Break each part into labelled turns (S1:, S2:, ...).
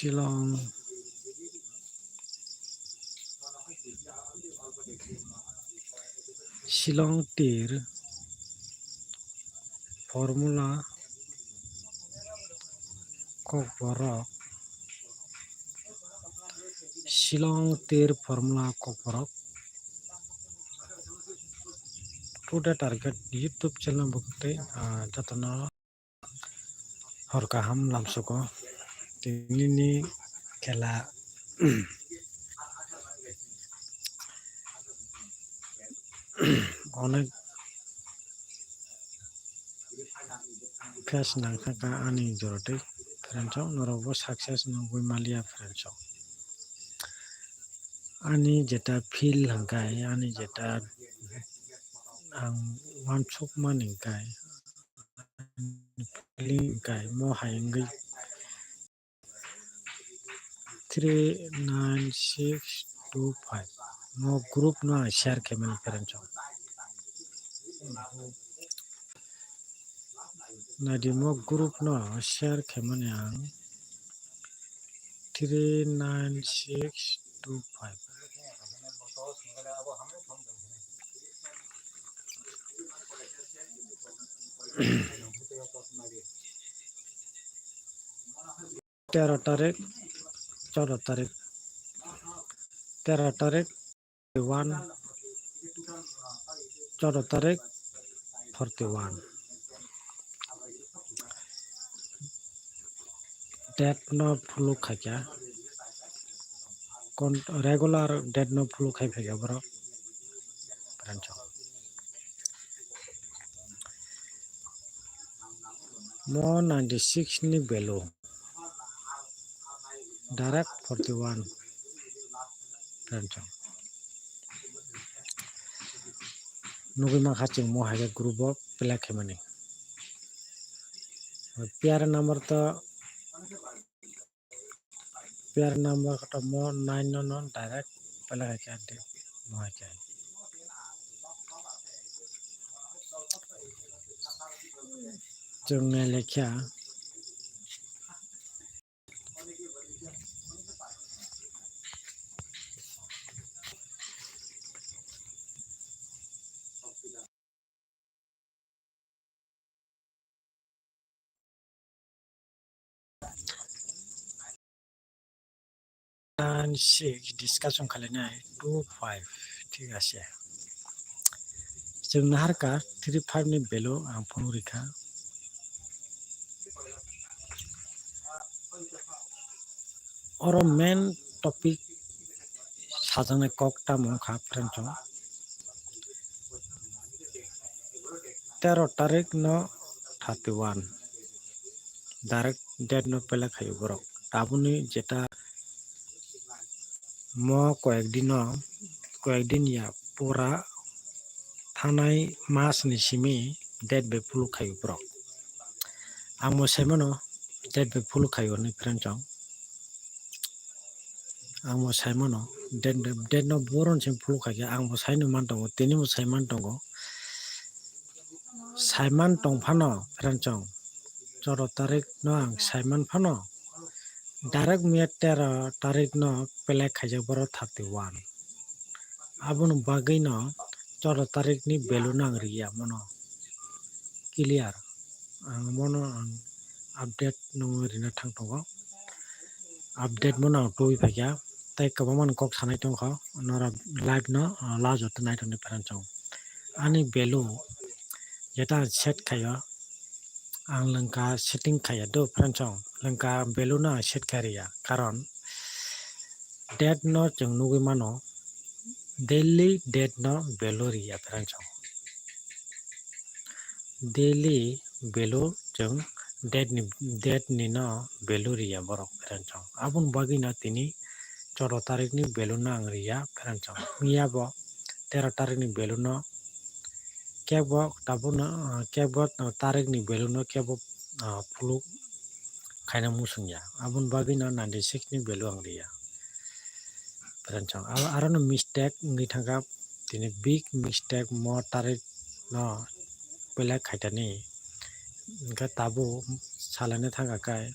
S1: Shillong Shillong tir formula kok borok Shillong tir formula kok borok today target YouTube channel bukte jatona hor kaham lamsoko tinini khela onek face nangkaka ani jorote friends norobo success nongoi malia friends ani jeta feel hangkai ani jeta ang wansuk maningkai feeling kai mo haingai 39625 mo group no share kemen friends nadi mo group no share kemen yang 39625 13 tarik 14 tarik 13 tarik 1 14 tarik 41 dead no flu khakya regular dead no flu khai phega bro friends mo 96 ni belo direct 41 friends nugi ma khaching mo haga group of play khemani pair number kata mo 9 no direct play khate mo haga jungna lekya 6 discussion khalenai 25 ঠিক আছে जोंना हारका 35 नि बेलो आं fun रिखा और main topic साजानाय ककटा मखा friends 13 तारिख no 31 direct date no pele khayo borok tabuni jeta mo কয়েকদিন ya pura thanai mas ni simi det be pulu khayo borok amo saimono det be pulu khayo ni friends amo saimono det no boron sim pulu khaya amo saino mantongo tini mo saiman tongo saiman tongphano friends 14 tarik no ang saiman phano direct me 13 tarik no pele khajak boro 31 abun bagay no 14 tarik ni belu nang riya mono clear ang mono update no rina thang tongo update mono toi phaya tai kabaman kok sanai tongkho nora live no lajo tonight on friends ani belu jeta set khayo ang langka setting khaya do friends langka belu na set kariya karon dead no chung nugui mano daily dead no belu riya friends daily belu chung dead ni no belu riya borok friends abun bagi na tini 14 tarik ni belu na ang riya friends miya bo 13 tarik ni belu no kebo tabuna kebo tarik ni belu no kebo pulu khaina musungya abun bagi na 96 ni belu ang riya friends aro no mistake ngi thanga tini big mistake mo tarik no pele khaitani ga tabu salane thanga kai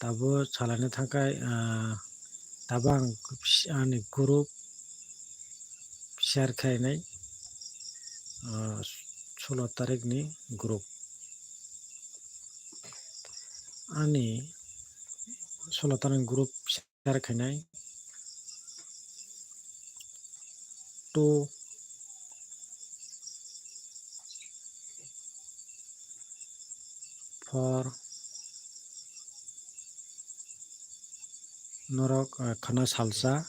S1: Tabo salane thangkai tabo ang ani group share khainai 16 tarik ni group ani 16 tarik group share khainai to for norok khana salsa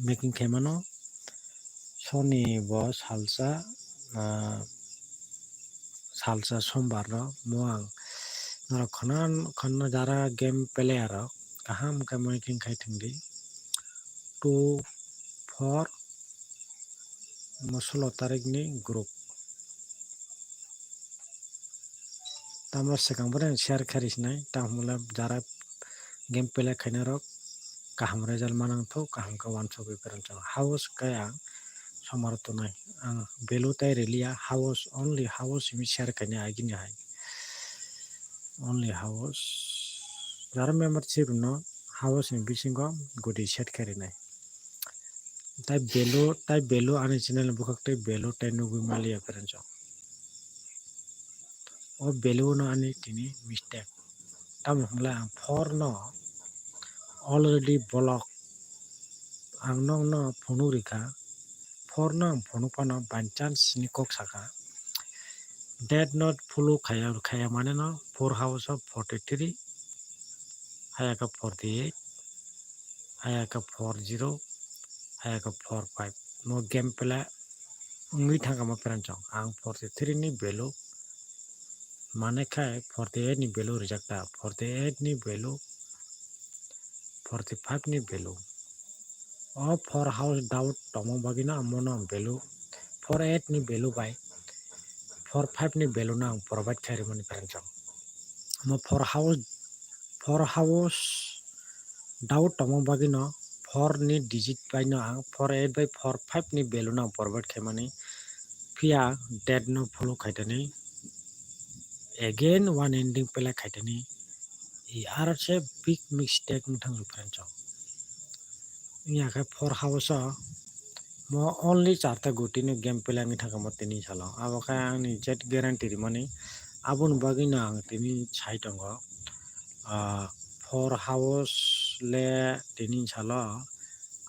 S1: making khaimano soni bo salsa salsa sombar ro moang norok khana jara game player rok kaham ka making khai thingdi to for 16 tarik ni group tamra sekang bore share kharis nai tamula jara game play khaina rok kaham result manang tho kaham ka wan sobi peranchang house kaya somarto nai ang belu tai relia house only house mi share khaina agini hai only house jara membership no house ni bisingo gudi set khari nai tai belu ani channel bukak tai belu tai nugu malia peranchang o belu no ani tini mistake tam humla ang for no already block ang nong no phonu rikha for no phonu pano by chance ni kok saka that not follow khaya mane no 4 house of 43 hayaka 48 hayaka 40 hayaka 45 no game pela ngi thanga ma peranchong ang 43 ni belu mane khai 48 ni belu rejecta 48 ni belu 45 ni belu o for house doubt tomo bagina amono belu 48 ni belu by 45 ni belu na provide khari mani peranchong mo for house doubt tomo bagino 4 ni digit by no ang 48 by 45 ni belu na provide khai mani pia dead no follow khaitani again one ending pela khaitani I are a big mistake thang peranchong ya ka for house mo only charta goti ni game pela ngi thanga mo tini salo abo ka ani jet guarantee rimani abun bagina ang tini chai tongo for house le tini salo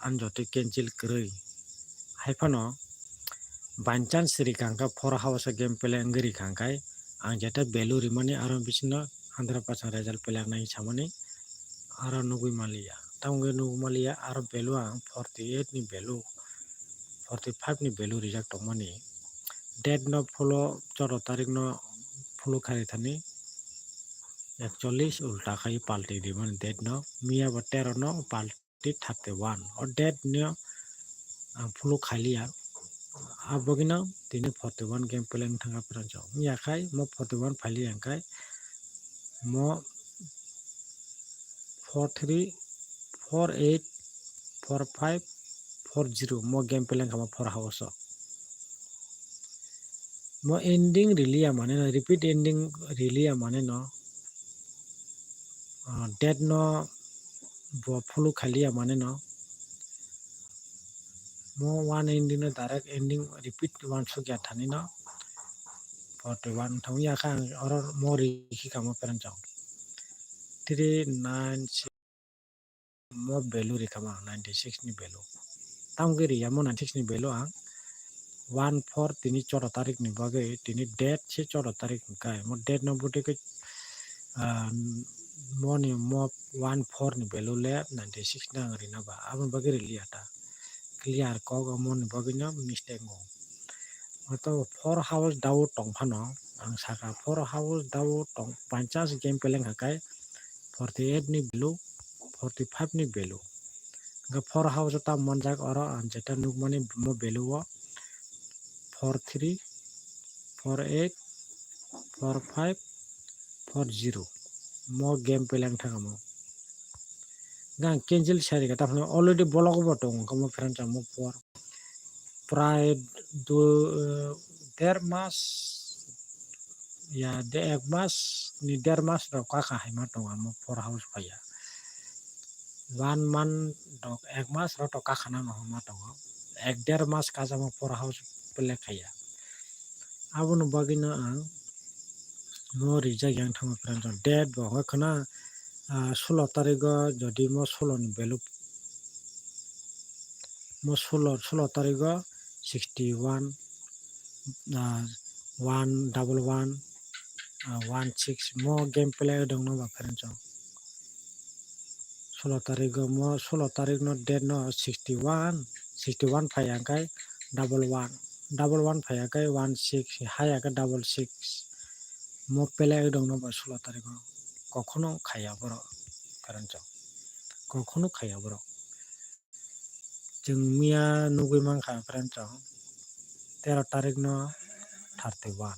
S1: anjote cancel kroi haifano by chance rikangka for house game pela ngri kangkai ang jeta belu rimani aron bisino 100% result pela nai samani aro nugui malia tamge nugui malia aro belu ang 48 ni belu 45 ni belu reject mani dead no follow 14 tarik no follow khari thani 41 ulta khai palti di man dead no mia ba 13 no palti 31 or dead no ang follow khalia abogina tini 41 game peleng thanga perancho mia khai mo 41 phali angkai mo 43 48 45 40 mo game peleng kama for house mo ending rilia mane no repeat ending rilia mane no dead no bo follow khalia mane no mo one ending no direct ending repeat one so kya thani no 41 thong ya khang or mo ri ki kama perancho 396 mo belu rikama 96 ni belu tamge ria mo 96 ni belu ang 14 tini 14 tarik ni bage tini date se 14 tarik kai mo date no bute ke mo ni mo 14 ni belu le 96 na ngari na ba abon bage ria ta clear ko ga mo ni bage no mistake mo to for house dau tong phano ang saka for house dau tong 50 game peleng hakai 48 ni belu 45 ni belu ga for house ta manjak oro anjeta nukmani mo belu 43 48 45 40 mo game pelang thangamo gang cancel sari kata phano already block botong kamo friend mo for pride do der mas ya de ek mas ni der mas rok kaka haima tongo amo for house paya 1 month dok ek mas rok to kaka na no hama tongo ek der mas kajamo for house pele khaya aboni bagino ang mo rijak yang thangma pranjak date bo hokhana 16 tariko jodi mo 16 ni value mo 16 tariko 61 111 16 mo game play dong no ba pranjak 16 tariko mo 16 tarik no date no 61 phaya kai 11 phaya kai 16 haya kai 66 mo play dong no ba 16 tariko কখনো খাইয়া বড় কারণ কখনো খাইয়া বড় जों मिया नुगै मांखा friend 13 तारिख no 31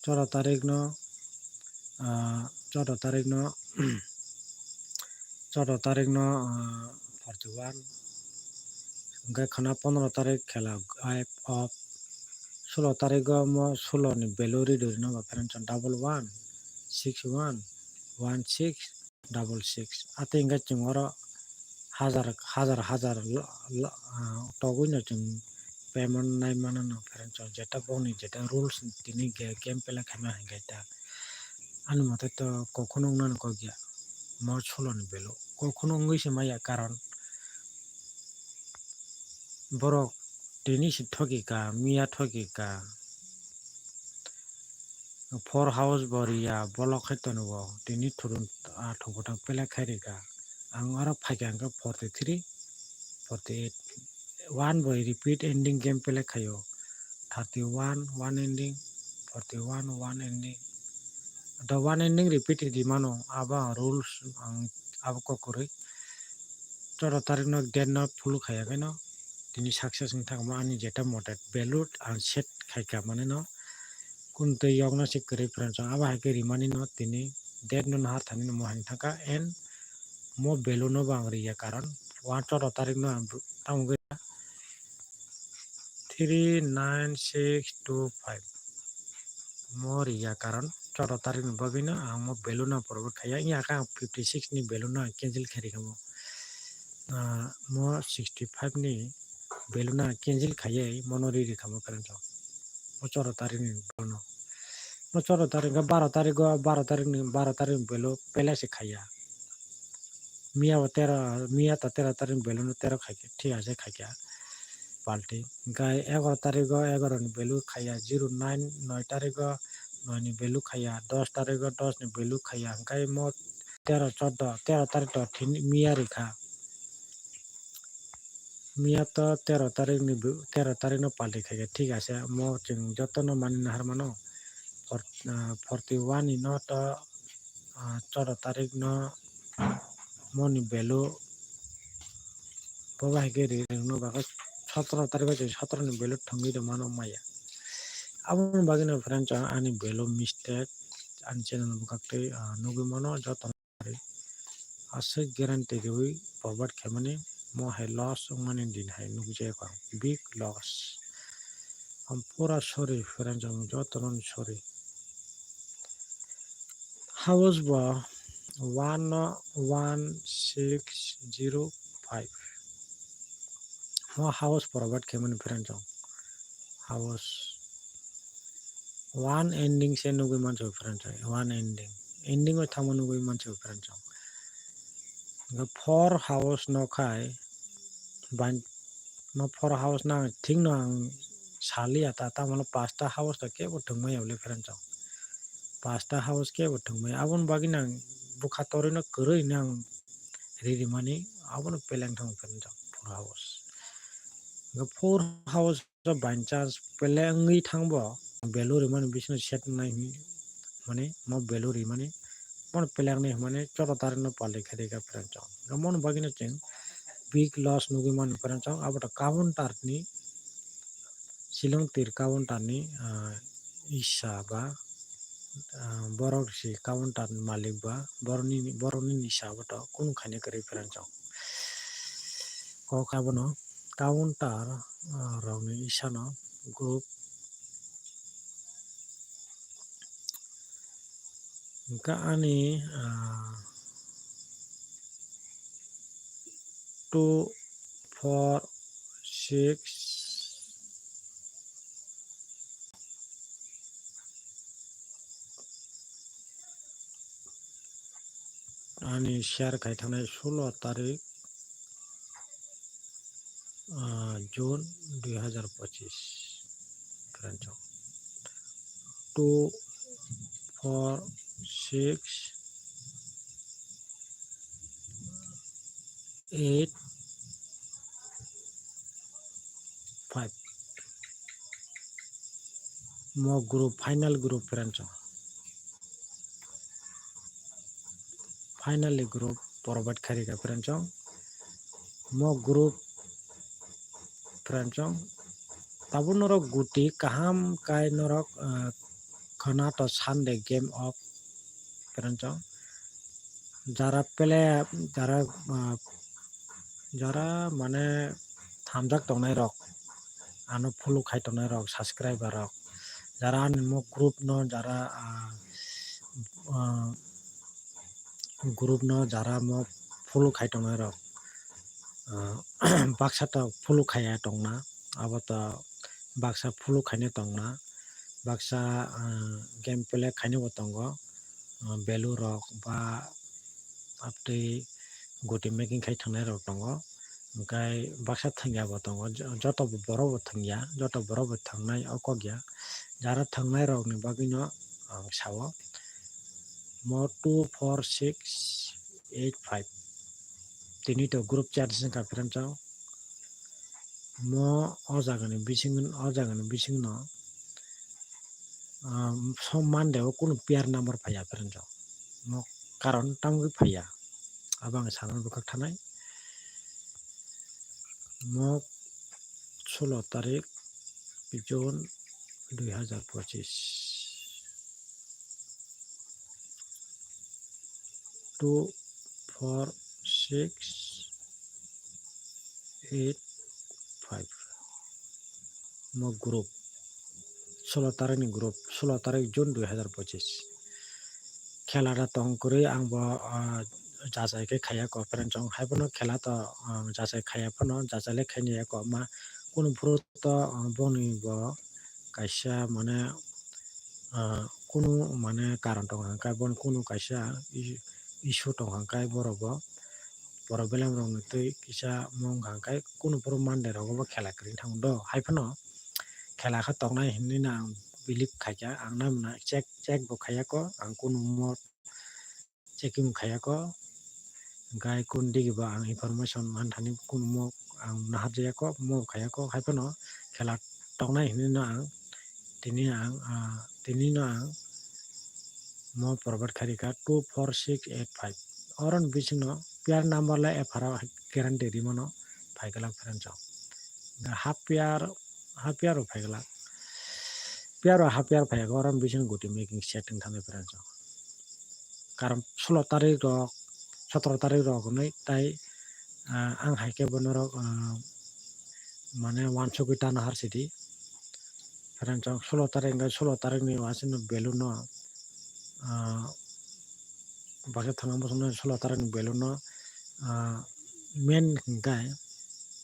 S1: 14 तारिख no 14 तारिख no 14 तारिख no 41 hingga khana 15 तारिख khela off 16 तारिख mo 16 ni belori do no friend 11 61 16 ate hingga chungoro হাজার তগুইনো जों payment nai mana no friend যেটা বনি যেটা rules তিনি game পেলা খামা হাঙ্গাই তা আনি মতে তো কখনো না কগিয়া মর ছলনি বেলো কখনো ngইছে মাইয়া কারণ বড় তিনি ঠগিকা মিয়া ঠগিকা for house boriya bolok khaitonu তিনি thurun thobotang pela khairika ang aro phaikangka 43 48 one boy repeat ending game pele khayo 31 one ending 41 one ending the one ending repeat di mano aba rules ang abo kokori 14 tarik no dead no full khaya kaino tini success ni thakma ani jeta motet value and set khaika mane no kunte yogna sikri friends aba haike rimani no tini dead no har thani no mohang thaka and mo value no bangri ya karan 14 tarik no tamge 39625 more ya karan 14 tarik no bagina ang mo value na porbo khaya ya ka 56 ni value na cancel khari kamo mo 65 ni value na cancel khaya monori ri kamo karan mo 14 tarik ni bono mo 14 tarik ga 12 tarik ni 12 tarik value pela se khaya मिया 13 तारिख बेलू 13 खाइके ठीक है खाइके पाल्टी गाय 11 तारिख 11 नि बेलू खाया 09 9 तारिख 9 नि बेलू खाया 10 तारिख 10 नि बेलू खाया गाय मो 13 तारिख तो मिया रेखा मिया तो 13 तारिख न पाल्टी खाइके ठीक है मो जों जतन मानि नहार मानो 41 नि न तो 14 तारिख न मनि बेलू बाबा के रे no baga 17 tarik 17 ni belo thongi do mano maya abon bagina friend ani belo mistake an channel bukakte nugi mano joton ase guarantee goi forward khamani mo hai loss mani din hai nugi je ko big loss am pura sorry friend joton sorry house ba 11605 mo house forward khamani friend house one ending se nugi mancho friend one ending o thamo nugi mancho friend ga four house no khai ban no four house na thing no sali ata ta mano pasta house ta ke bothungmai awle friend pasta house ke bothungmai abon bagina bukhatori no koroi nang riri mani abon peleng thang friend four house ga four house by chance pelengi thangbo beluri mani bisno set nai mane mo beluri mane mon pelang ne mane 14 tarik no pale khade ka friend gamon bagina cheng big loss nugi man friend abata counter ni silong tir counter ni isa ba borok si counter malik ba boroni ni isa bata kun khane kare friend ko kabono counter rongni isano group ka ani 2 4 6 ani share khai thanai 16 tarik June 2025 keranjang 2 4 6 8 5 mo group final group keranjang finally group provide khari ka keranjang mo group keranjang tabun norok guti kaham kai norok khana to Sunday game of keranjang jara pele jara mane thamjak tongnai rok ano follow khai tongnai rok subscriber rok jara mo group no jara group no jara mo follow khai tongnai rok baksa to follow khaya tongna abo to baksa follow khaine tongna baksa game play khaine bo tongo value rok ba aptui goti making khai thangnai rok tongo hingkai baksa thangya bo tongo joto borok bo thangya joto borok bo thangnai okogya jara thangnai rok ni bagui no sao mo 2 4 6 8 5 tini to group chat singka keranjang mo o jagani bising no som Monday o kuno pair number phaya keranjang mo karon tamgui phaya abang sanan bukak thanai mo 16 tarik June 2025 2 4 6 8 5 mo group 16 tarik ni group 16 tarik June 2025 খেলাটা তং করে আংবো যাচাইকে খাইয়া ক পেরেনচং হাইবনো খেলা তো যাচাই খাইয়া ফনো যাচাইলে খাইনিয়া ক মা কোন ভ্রত বনি ব কাইসা মানে কোনো মানে কারণ টং হাঙ্কাই বন কোনো কাইসা ইস্যু টং হাঙ্কাই বরব বড় বেলাম রং তুই কিসা মং হাঙ্কাই কোনো বড় মানডে রগব খেলা করি থাং দ হাইফনো খেলা খা তংনাই হিন্দি না বিলিভ খাইয়া আং নামনা চেক চেক bo খাইয়া ক আং কোনো মত checking khaya ko gai kun digi ba ang information man thani kun mo ang nahat ko mo khaya ko hai no khela tongnai hini no ang tini no ang mo provide khari ka 24685 oron bising no pair number la efara guarantee ri mono phaigala friend chong half pair o phaigala pair o half pair phaiga oron bising guti making setting thane friend chong karon 16 tarik rok 17 tarik rok nei tai ang haike bonorok মানে 100 টানা হার city ফেরান চং 16 tarik ni wasin belun no bakse thangam bosno 16 tarik ni belun no main gai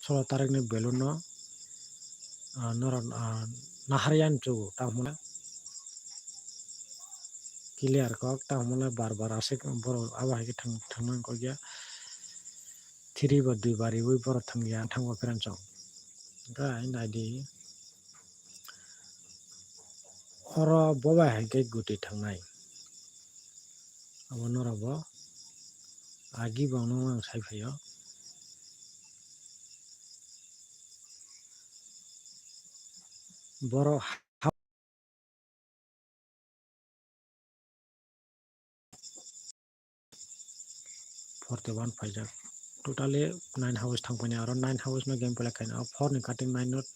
S1: 16 tarik ni belun no noron naharian chu tamuna clear kok tamuna bar asik boro aba haike thangman ko gya 3 ba 2 bari oi boro thangya thangwa feran chong gai naidi oro boba haike guti thangnai abo norabo agi bangno ang saiphayo boro 41 phaijak totally 9 house thangpani aro 9 house no game play kaina 4 ni cutting 9 not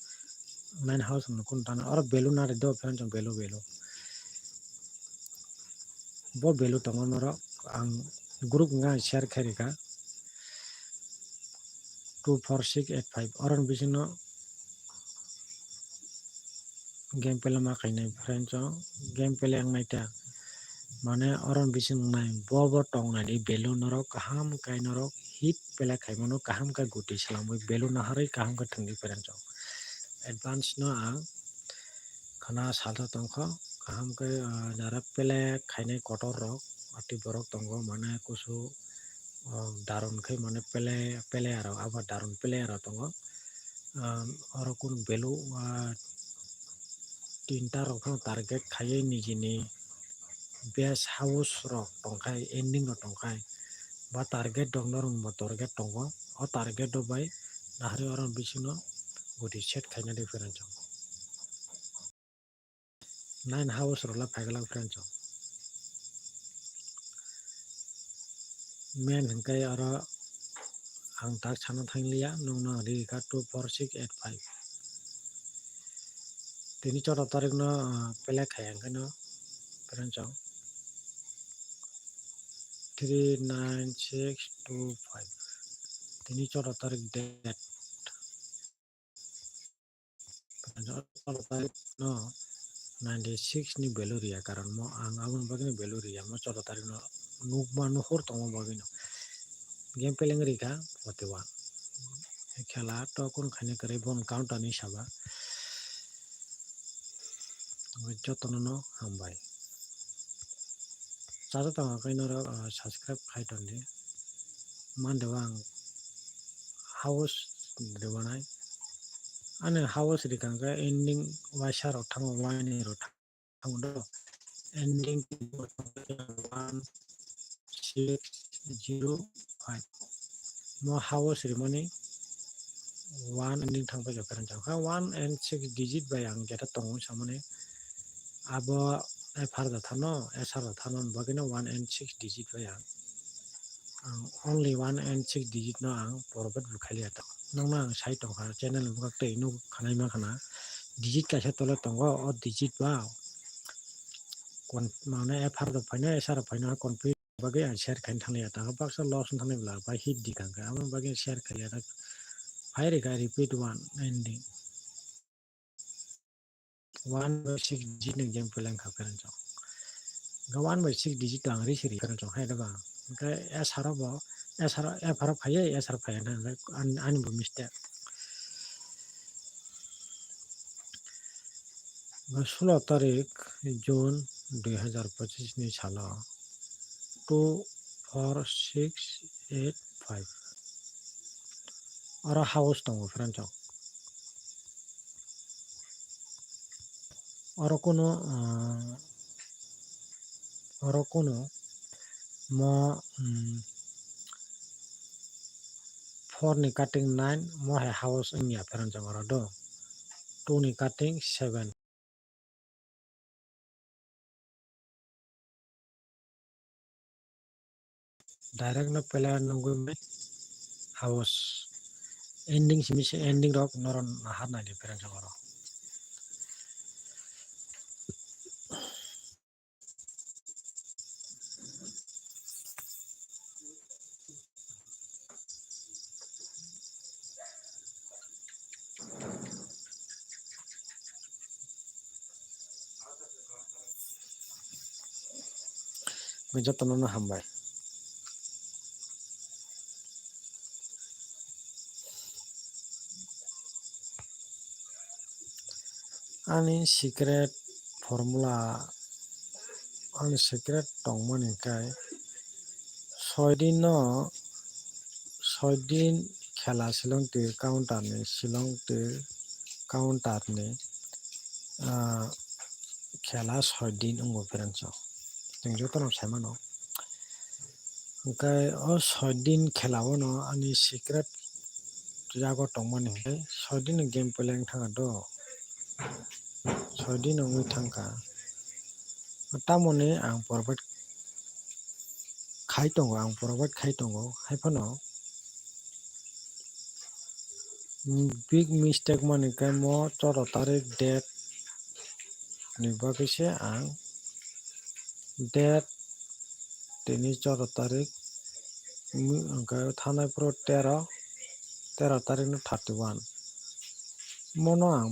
S1: 9 house no kun tana aro belu na re do friend chong belu bo belu tongo noro ang group nga share kharika 24685 oron bisino game pele ma kainai friend chong game pele ang naita mane oron bising nai bobo tong nai di balloon rok kaham kai norok hit pele kai mono kaham ka guti salamoi balloon harai kaham ka thangdi friend chong advance no ang khana salta tongkho kaham ka jara pele kainai kotor rok ati borok tongo mane kusu daron khai mane pele aro aba daron pele aro tongo orokun belu tinta rok target khai nijini best house rok tongkai ending rok tongkai ba target dong norong ba target tongo o target do bai nahari oron bisino gudi set khaina different chong 9 house rola phagala friend chong main hingkai aro ang tak chana thanglia nungna ri ka 24685 tini 14 tarik no pele khayang kano friend chong 39625 tini 14 tarik date 14 tarik no 96 ni beluria karon mo ang abon bagini beluria mo 14 tarik no nukma nuhur tongo bagino game peleng rika 41 খেলা তখন খানি করে বন count আনি সাবা যতন হামবাই চাচা তামা কাইনর subscribe খাইটন্দি মান দেবা আং হাউস দেবানাই আনে হাউস রিকাঙ্কা এন্ডিং ওয়াইসার থাঙ্গ ওয়াইনি র থাঙ্গ দ ending 1605 mo haus rimani 1 ending thang pa jakaran chang 1 and 6 digit by ang jeta tongo samane abo far da thano sr da thano bagina 1 and 6 digit by ang only 1 and 6 digit no ang porbat bukhali ata nangma ang sai tong ha channel bu kak tei no khanai ma khana digit ka sa tole tongo o digit ba kon mane far da phaina sr phaina config bagai ang share khain thangli ata baksa loss thangli bla ba hit dikang ka amon bagai share khali ata Fire ka repeat 1 ending 1 by 6 digit ng game pelang ka karan chong ga 1 by 6 digit ang ri siri karan chong hai da ba ga s harap ba s harap f harap hai s harap hai na an bu mistake ga 16 tarik June 2025 ni sala 24685 ora house tongo karan chong ora kono mo 4 ni cutting 9 mo hai house nya karan chong ora do 2 ni cutting 7 direct no pela nunggu me house ending simi ending rok noron har na di perang jangoro meja tono hambai ani secret formula ani secret tongmani kai 6 din no 6 din khela silong te counter ni silong te counter ni khela 6 din ungo perang cho ting jo tono saimano kai o 6 din khelao no ani secret jago tongmani kai 6 din game pelang thanga do 6 din ongui thangka tamoni ang porbat khai tongo ang porbat khai tongo haifano big mistake mani kai mo 14 tarik date ni bagui se ang date tini 14 tarik angka thanai pro 13 tarik no 31 mono ang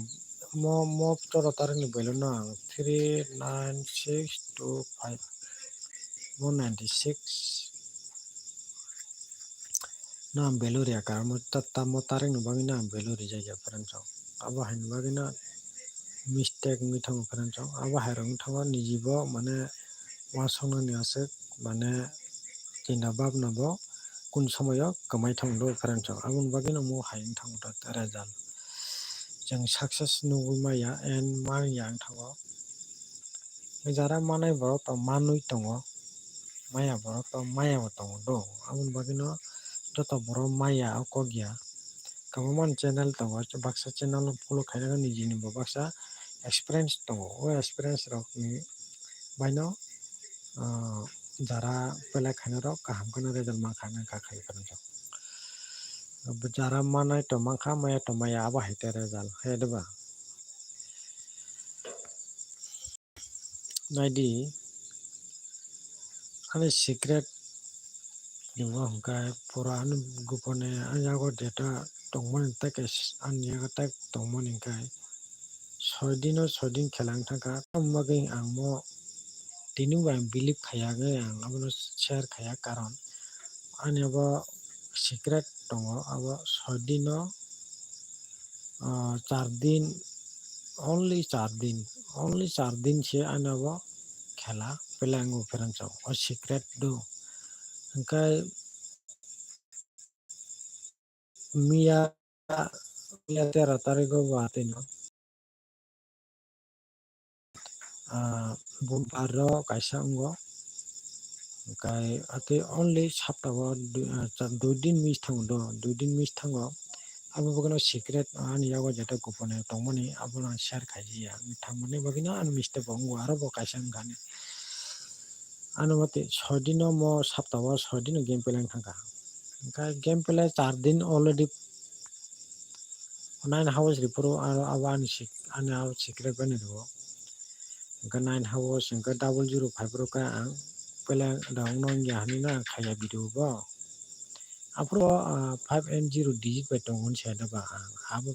S1: mo 13 tarik ni value no ang 39625 196 no ang value ria kar mo tarik no bagi na ang value ri jaya friend chong abo hain bagi na mistake mi thang friend chong abo hairong thang nijibo mane wasona ni asek mane চিন্তা ভাবনা bo কোন সময়ও কামাই থাংদো friend chong abon bagi no mo hain thang ta result जों success nugui maya and maya thango jara manai borok to manui tongo maya borok to maya bo tongo do abon bagi no joto borok maya okogya kabangman channel tongo baksa channel follow khaina niji ni bo baksa experience tongo o experience rok ni baino jara pelai khaina rok kaham kana result mankhana kakhai friend chong jara manai to mankha maya to maya abo haite result haideba naidi ani secret Lingwa hungkai pura anu gupone anyago data tongmon take anyago tak tongmon hingkai 6 din o 6 din khelang thaka tambagi angmo tinu ba believe khayage ang abono share khaya karon ani abo secret tongo abo 6 din o 4 din only 4 din se ani abo khela pelango friend chong o secret do hingkai Mia 13 tarik o batino bumpar kaisa ungo kai ate only saptago 2 din miss thango do 2 din miss thango abo bogino secret ani yago jeta gopone tongmani abono share khaiya thangmani bogino an mistake bongo aro bo kaisa ngani anumati 6 din mo saptago 6 din game pelang thangka kai game play 4 din already 9 hours ripuro abo ani secret bani do Angka 9 hours angka 005 ro ka ang pelang daung non ya hani na khaya video bo apro 5 and 0 digit by tongon se da ba ang abo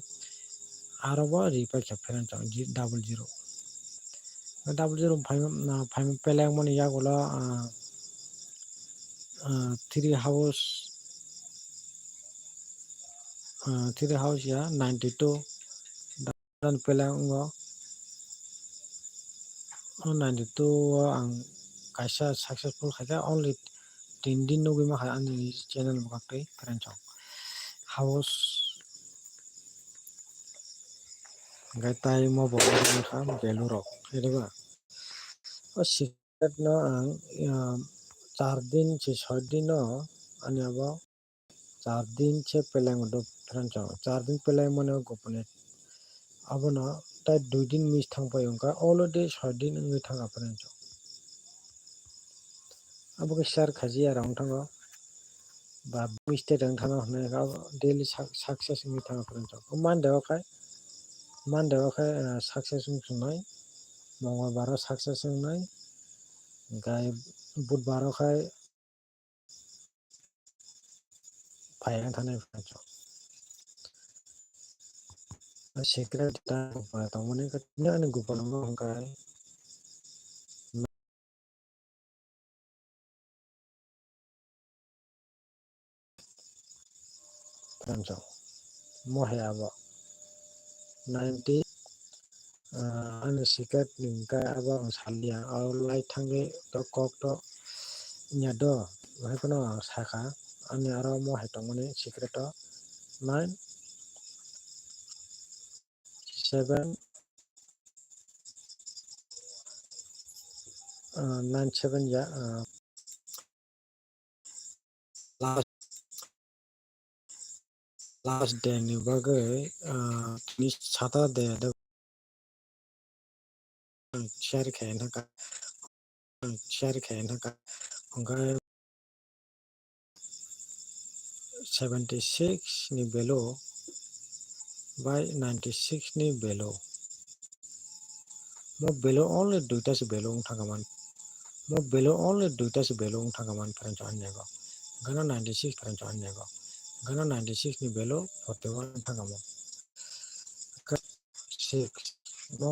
S1: aro bo repa kya feran chang 0 0 5 pelang mon ya gola 3 hours 3 hours ya 92 dan pelang ngo 92 ang kaisa successful khaja only 3 din no bima kha ani channel mo kai friend chong house gai tai mo bo kha belu rok edeba o secret no ang 4 din che 6 din no ani abo 4 din che pelang do friend chong 4 din pelang mane gopone abono tai 2 din miss thangpai ongka already 6 din ngi thanga friend chong abo ke share khaji ar ong thango ba mistake ang thana hne ga daily success ngi thanga friend chong Monday o khai success sungnai Mongolbar o success sungnai gai Budbar o khai phaiang thanai friend chong secret ta pa tongmani ka tina ani gupon mo hongkai friend chong mo he abo 90 ani secret ningkai abo salia au lai thangi to kok to nya do hai kono saka ani aro mo he tongmani secret to 9 7 9 7 ya last day ni bagai ni chata de share khaina ka hongkai 76 ni belo by 96 ni belo mo belo only duita se belo thagaman mo belo only duita se belo thagaman friend chan nego gana 96 friend chan nego gana 96 ni belo 41 thangamo. 6 no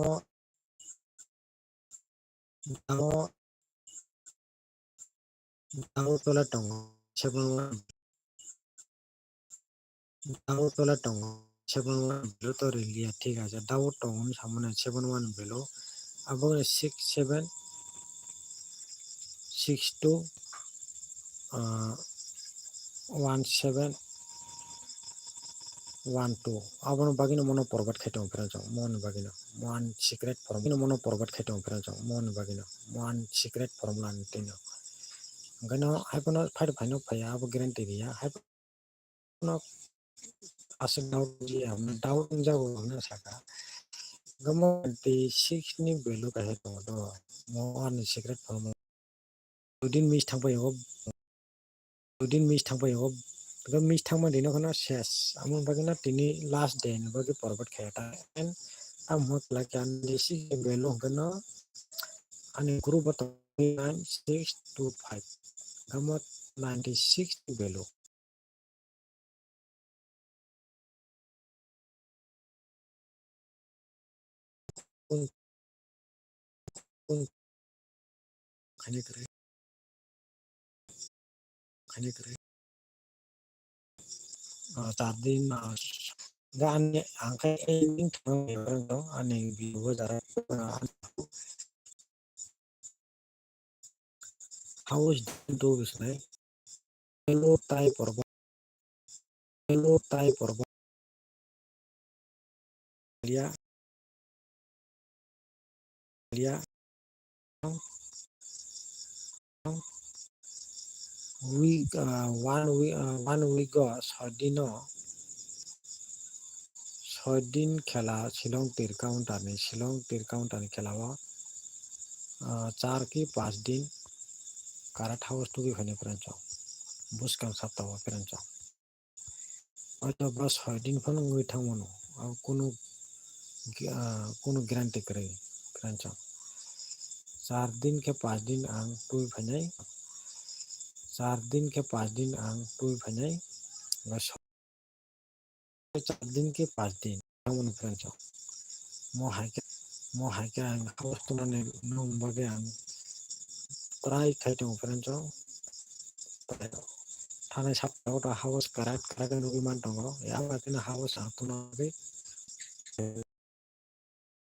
S1: dao tola tongo 71 dao tola tongo 71 belo to relia ঠিক আছে dao tongo ni samone 71 belo abo 67 62 17 12 abono bagino mono porbat khaitong pranjong mon bagino mon secret form mono porbat khaitong pranjong mon bagino mon secret formula tino gano haipono fight phano phaya abo guarantee dia haipono asik doubt ji amna doubt jago na saka gamo 6 ni value ka hetong do mon secret formula dudin miss thangpayo miss thangma dino kono ses amon bagina tini last day ni bagi porbat khayata en amot lakyan desi belo kono ani group to 9625 gamot 96 belo un un khani kre 4 दिन gan angkai ending thang do ani bibo jara house do bisne hello tai porba lia lia week 1 week go 6 दिन খেলা শিলং তীর counter ni খেলা 4 ki 5 दिन karat house tu khane prancho buskang saptawa prancho oito bus 6 दिन phone ngui thangmono কোনো guarantee kare prancho 4 दिन ke 5 दिन ang tui phanai 4 दिन ke 5 दिन ang tui phanai 4 दिन ke 5 दिन thangmono prancho mo haike ang house tu nane nung bage ang try khaitong prancho thane saptawa house karat nugi man tongo ya batina house ang tunabe